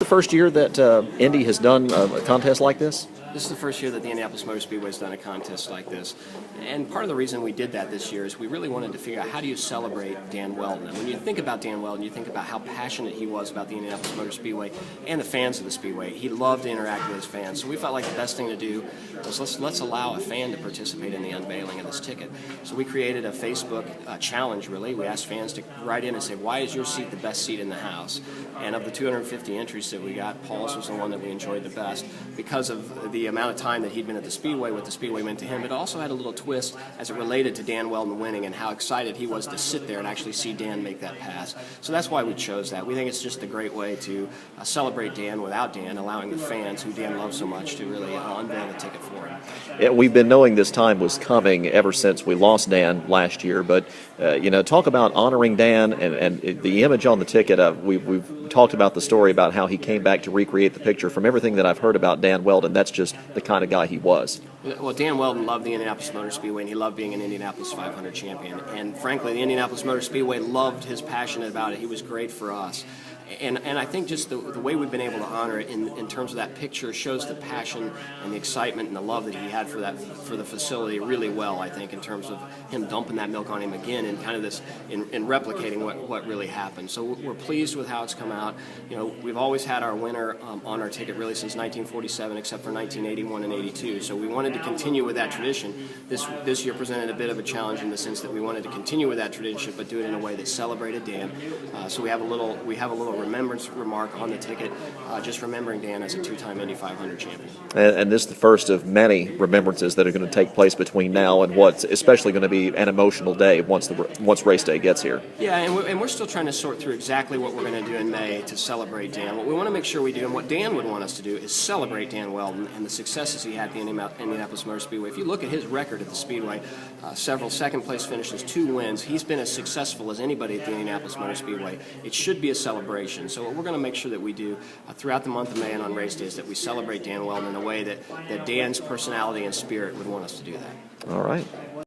first year that Indy has done a contest like this? This is the first year that the Indianapolis Motor Speedway has done a contest like this. And part of the reason we did that this year is we really wanted to figure out how do you celebrate Dan Wheldon. And when you think about Dan Wheldon, you think about how passionate he was about the Indianapolis Motor Speedway and the fans of the Speedway. He loved to interact with his fans. So we felt like the best thing to do was let's allow a fan to participate in the unveiling of this ticket. So we created a Facebook challenge, really. We asked fans to write in and say, why is your seat the best seat in the house? And of the 250 entries that we got, Paul's was the one that we enjoyed the best because of the amount of time that he'd been at the Speedway, what the Speedway meant to him. But it also had a little twist as it related to Dan Wheldon winning and how excited he was to sit there and actually see Dan make that pass. So that's why we chose that. We think it's just a great way to celebrate Dan without Dan, allowing the fans who Dan loves so much to really unveil the ticket for him. Yeah, we've been knowing this time was coming ever since we lost Dan last year, but talk about honoring Dan and the image on the ticket. We've talked about the story about how he came back to recreate the picture. From everything that I've heard about Dan Wheldon, that's just the kind of guy he was. Well, Dan Wheldon loved the Indianapolis Motor Speedway, and he loved being an Indianapolis 500 champion. And frankly, the Indianapolis Motor Speedway loved his passion about it. He was great for us. And I think just the way we've been able to honor it in terms of that picture shows the passion and the excitement and the love that he had for the facility really well, I think, in terms of him dumping that milk on him again and kind of this in replicating what really happened. So we're pleased with how it's come out. We've always had our winner on our ticket really since 1947, except for 1981 and 82. So we wanted to continue with that tradition. This year presented a bit of a challenge in the sense that we wanted to continue with that tradition, but do it in a way that celebrated Dan. So we have a little remembrance remark on the ticket, just remembering Dan as a two-time Indy 500 champion. And this is the first of many remembrances that are going to take place between now and what's especially going to be an emotional day once race day gets here. Yeah, and we're still trying to sort through exactly what we're going to do in May to celebrate Dan. What we want to make sure we do, and what Dan would want us to do, is celebrate Dan Wheldon and the successes he had at the Indianapolis Motor Speedway. If you look at his record at the Speedway, several second-place finishes, 2 wins, he's been as successful as anybody at the Indianapolis Motor Speedway. It should be a celebration. So what we're going to make sure that we do throughout the month of May and on race days, that we celebrate Dan Wheldon in a way that Dan's personality and spirit would want us to do that. All right.